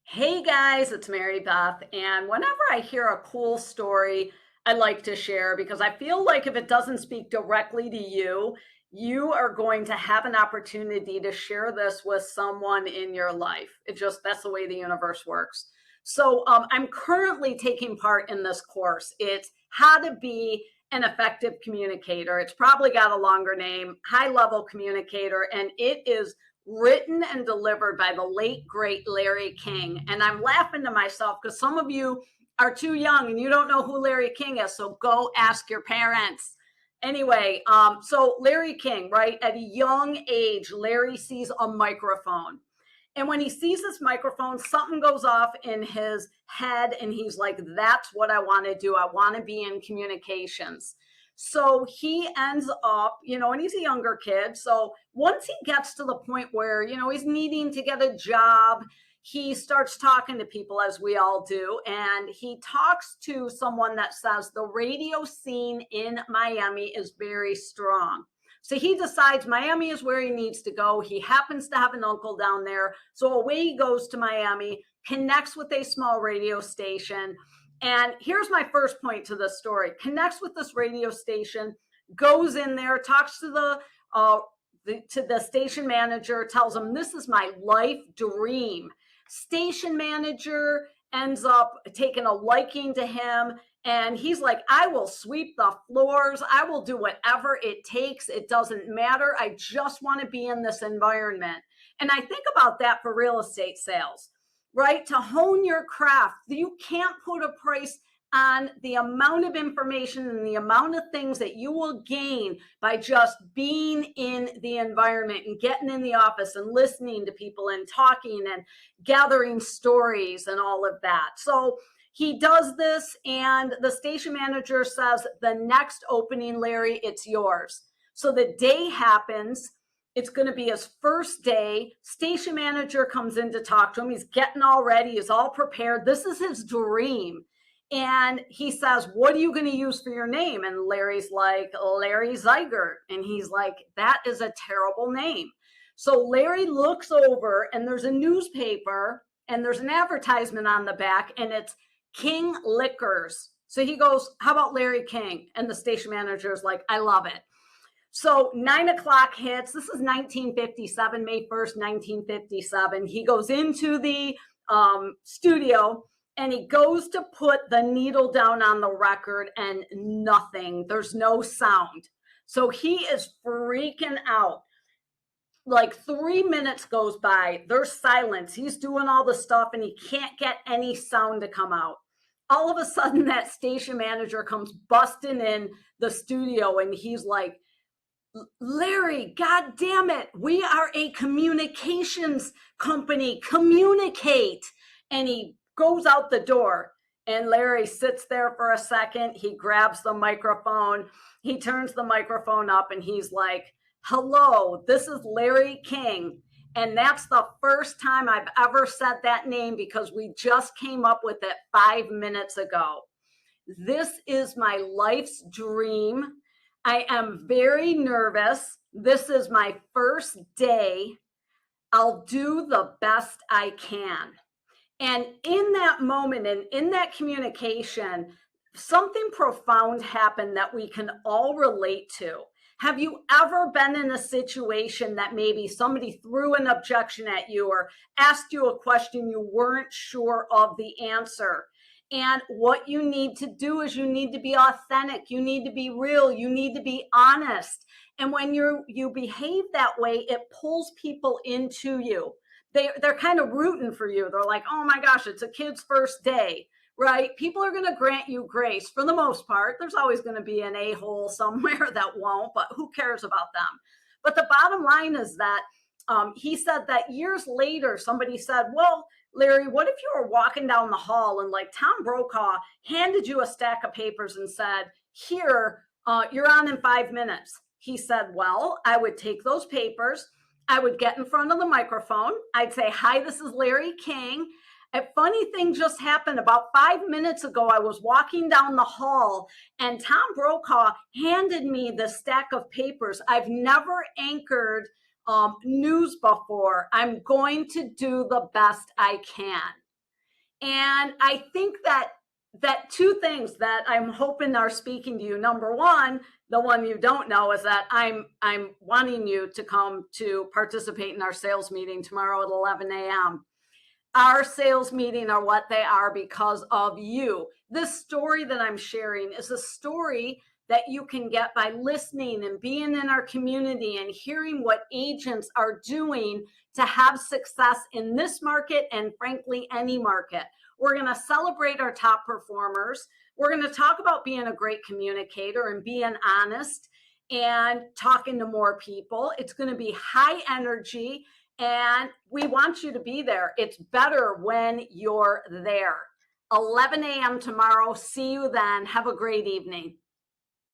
Hey guys, it's Mary Beth. And whenever I hear a cool story, I like to share because I feel like if it doesn't speak directly to you, you are going to have an opportunity to share this with someone in your life. That's the way the universe works. I'm currently taking part in this course. It's how to be an effective communicator. It's probably got a longer name, high level communicator, and it is written and delivered by the late great Larry King. And I'm laughing to myself because some of you are too young and you don't know who Larry King is. So go ask your parents. Anyway, so Larry King, right? At a young age, Larry sees a microphone. And when he sees this microphone, something goes off in his head, and he's like, that's what I want to do. I want to be in communications. So he ends up, and he's a younger kid. So once he gets to the point where, he's needing to get a job, he starts talking to people, as we all do. And he talks to someone that says the radio scene in Miami is very strong. So he decides Miami is where he needs to go. He happens to have an uncle down there. So away he goes to Miami, connects with a small radio station. And here's my first point to this story. Connects with this radio station, goes in there, talks to the station manager, tells him, this is my life dream. Station manager ends up taking a liking to him. And he's like, I will sweep the floors. I will do whatever it takes. It doesn't matter. I just want to be in this environment. And I think about that for real estate sales, right? To hone your craft, you can't put a price on the amount of information and the amount of things that you will gain by just being in the environment and getting in the office and listening to people and talking and gathering stories and all of that. So he does this, and the station manager says, the next opening, Larry, it's yours. So the day happens. It's going to be his first day. Station manager comes in to talk to him. He's getting all ready. He's all prepared. This is his dream. And he says, what are you going to use for your name? And Larry's like, Larry Zeigert. And he's like, that is a terrible name. So Larry looks over, and there's a newspaper, and there's an advertisement on the back, and it's King Liquors. So he goes, how about Larry King? And the station manager is like, I love it. So 9 o'clock hits. This is 1957, May 1st, 1957. He goes into the studio, and he goes to put the needle down on the record, and nothing. There's no sound. So he is freaking out. Like 3 minutes goes by. There's silence. He's doing all the stuff, and he can't get any sound to come out. All of a sudden, that station manager comes busting in the studio, and he's like, Larry, God damn it. We are a communications company. Communicate. And he goes out the door, and Larry sits there for a second. He grabs the microphone. He turns the microphone up, and he's like, hello, this is Larry King. And that's the first time I've ever said that name because we just came up with it 5 minutes ago. This is my life's dream. I am very nervous. This is my first day. I'll do the best I can. And in that moment and in that communication, something profound happened that we can all relate to. Have you ever been in a situation that maybe somebody threw an objection at you or asked you a question you weren't sure of the answer? And what you need to do is you need to be authentic. You need to be real. You need to be honest. And when you behave that way, it pulls people into you. They're kind of rooting for you. They're like, oh my gosh, it's a kid's first day, right? People are going to grant you grace for the most part. There's always going to be an a-hole somewhere that won't, but who cares about them? But the bottom line is that he said that years later, somebody said, well, Larry, what if you were walking down the hall and like Tom Brokaw handed you a stack of papers and said, here, you're on in 5 minutes. He said, well, I would take those papers. I would get in front of the microphone. I'd say, hi, this is Larry King. A funny thing just happened about 5 minutes ago. I was walking down the hall and Tom Brokaw handed me the stack of papers. I've never anchored news before. I'm going to do the best I can. And I think that two things that I'm hoping are speaking to you. Number one, the one you don't know is that I'm wanting you to come to participate in our sales meeting tomorrow at 11 a.m. Our sales meeting are what they are because of you. This story that I'm sharing is a story that you can get by listening and being in our community and hearing what agents are doing to have success in this market and frankly, any market. We're going to celebrate our top performers. We're going to talk about being a great communicator and being honest and talking to more people. It's going to be high energy and we want you to be there. It's better when you're there. 11 a.m. tomorrow. See you then. Have a great evening.